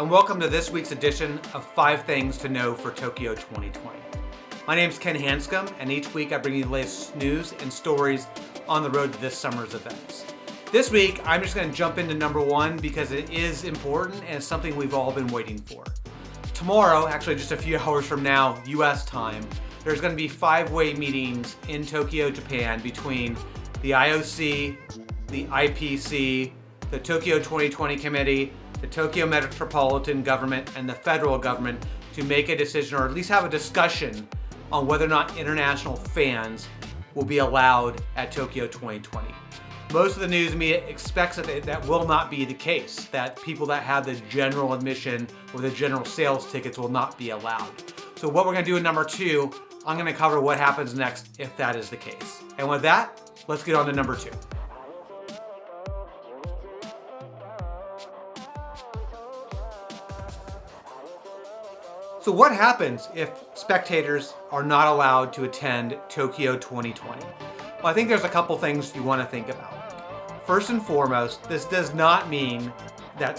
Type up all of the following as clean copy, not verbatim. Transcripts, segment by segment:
and welcome to this week's edition of 5 Things to Know for Tokyo 2020. My name is Ken Hanscom, and each week I bring you the latest news and stories on the road to this summer's events. This week, I'm just going to jump into number 1 because it is important and it's something we've all been waiting for. Tomorrow, actually just a few hours from now, US time, there's going to be 5-way meetings in Tokyo, Japan between the IOC, the IPC, the Tokyo 2020 Committee, the Tokyo Metropolitan Government, and the federal government to make a decision or at least have a discussion on whether or not international fans will be allowed at Tokyo 2020. Most of the news media expects that will not be the case, that people that have the general admission or the general sales tickets will not be allowed. So what we're going to do in number 2, I'm going to cover what happens next if that is the case. And with that, let's get on to number 2. So what happens if spectators are not allowed to attend Tokyo 2020? Well, I think there's a couple things you want to think about. First and foremost, this does not mean that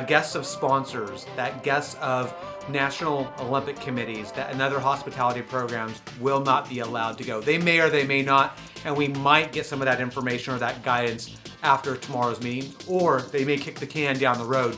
guests of sponsors, that guests of national Olympic committees, that and other hospitality programs will not be allowed to go. They may or they may not, and we might get some of that information or that guidance after tomorrow's meeting, or they may kick the can down the road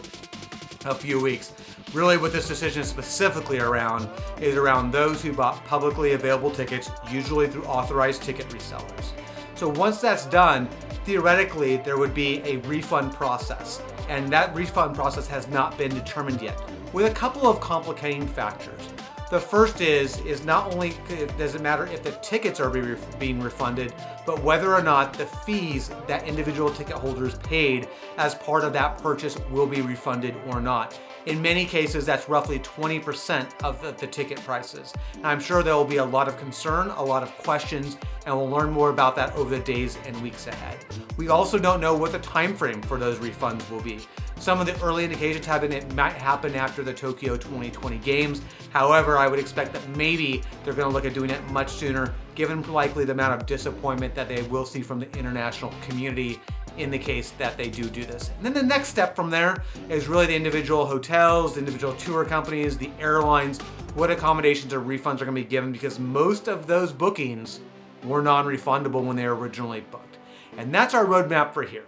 a few weeks. Really what this decision is specifically around is around those who bought publicly available tickets, usually through authorized ticket resellers. So once that's done, theoretically there would be a refund process, and that refund process has not been determined yet, with a couple of complicating factors. The first is not only does it matter if the tickets are being refunded, but whether or not the fees that individual ticket holders paid as part of that purchase will be refunded or not. In many cases, that's roughly 20% of the ticket prices. And I'm sure there will be a lot of concern, a lot of questions, and we'll learn more about that over the days and weeks ahead. We also don't know what the time frame for those refunds will be. Some of the early indications have been it might happen after the Tokyo 2020 Games. However, I would expect that maybe they're going to look at doing it much sooner, given likely the amount of disappointment that they will see from the international community in the case that they do this. And then the next step from there is really the individual hotels, the individual tour companies, the airlines, what accommodations or refunds are going to be given, because most of those bookings were non-refundable when they were originally booked. And that's our roadmap for here.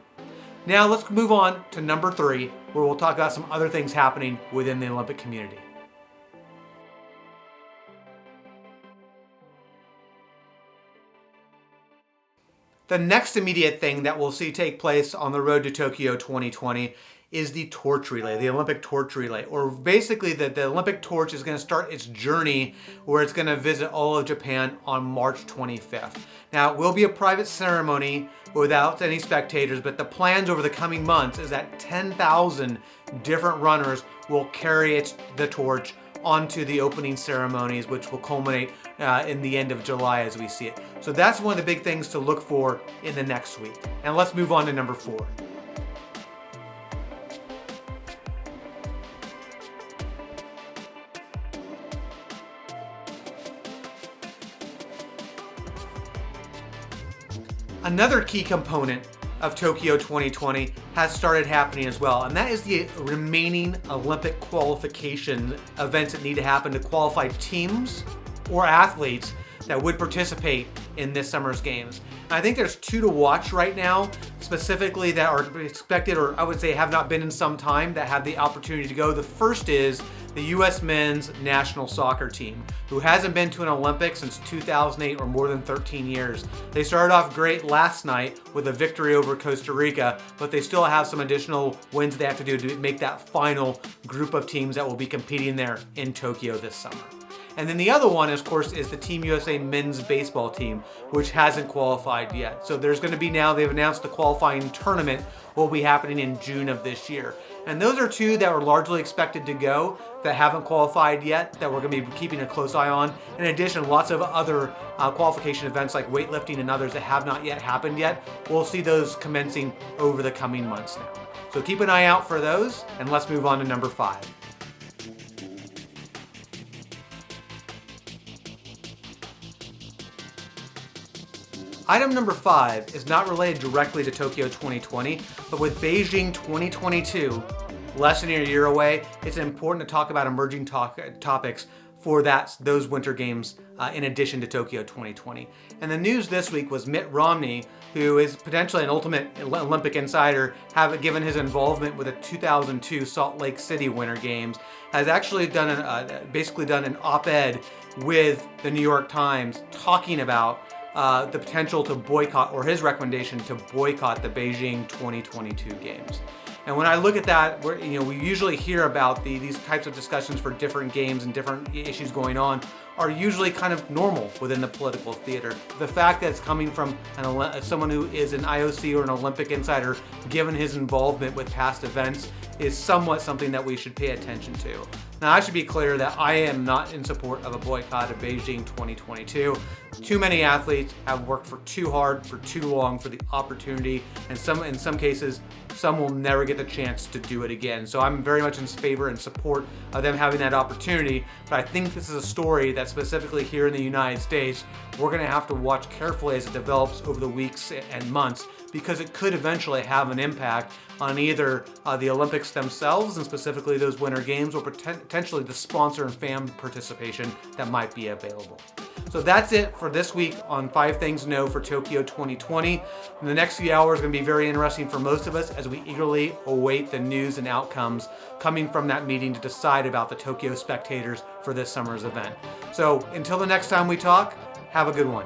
Now let's move on to number 3, where we'll talk about some other things happening within the Olympic community. The next immediate thing that we'll see take place on the road to Tokyo 2020 is the torch relay, the Olympic torch relay, or basically the Olympic torch is going to start its journey where it's going to visit all of Japan on March 25th. Now, it will be a private ceremony without any spectators, but the plans over the coming months is that 10,000 different runners will carry the torch onto the opening ceremonies, which will culminate in the end of July as we see it. So that's one of the big things to look for in the next week. And let's move on to number 4. Another key component of Tokyo 2020 has started happening as well, and that is the remaining Olympic qualification events that need to happen to qualify teams or athletes that would participate in this summer's games. And I think there's 2 to watch right now, specifically that are expected, or I would say have not been in some time, that have the opportunity to go. The first is the U.S. men's national soccer team, who hasn't been to an Olympics since 2008 or more than 13 years. They started off great last night with a victory over Costa Rica, but they still have some additional wins they have to do to make that final group of teams that will be competing there in Tokyo this summer. And then the other one, of course, is the Team USA men's baseball team, which hasn't qualified yet. So there's going to be now, they've announced the qualifying tournament will be happening in June of this year. And those are 2 that were largely expected to go that haven't qualified yet, that we're going to be keeping a close eye on. In addition, lots of other qualification events like weightlifting and others that have not yet happened yet. We'll see those commencing over the coming months now. So keep an eye out for those, and let's move on to number 5. Item number 5 is not related directly to Tokyo 2020, but with Beijing 2022, less than a year away, it's important to talk about emerging topics for those winter games in addition to Tokyo 2020. And the news this week was Mitt Romney, who is potentially an ultimate Olympic insider, given his involvement with the 2002 Salt Lake City Winter Games, has actually basically done an op-ed with the New York Times talking about the potential to boycott, or his recommendation to boycott, the Beijing 2022 games. And when I look at that, we usually hear about these types of discussions for different games and different issues going on are usually kind of normal within the political theater. The fact that it's coming from someone who is an IOC or an Olympic insider, given his involvement with past events, is somewhat something that we should pay attention to. Now, I should be clear that I am not in support of a boycott of Beijing 2022. Too many athletes have worked for too hard, for too long for the opportunity, and in some cases, some will never get the chance to do it again. So I'm very much in favor and support of them having that opportunity, but I think this is a story that specifically here in the United States, we're gonna have to watch carefully as it develops over the weeks and months, because it could eventually have an impact on either the Olympics themselves, and specifically those Winter Games, or potentially the sponsor and fan participation that might be available. So that's it for this week on 5 Things to Know for Tokyo 2020. In the next few hours are going to be very interesting for most of us as we eagerly await the news and outcomes coming from that meeting to decide about the Tokyo spectators for this summer's event. So until the next time we talk, have a good one.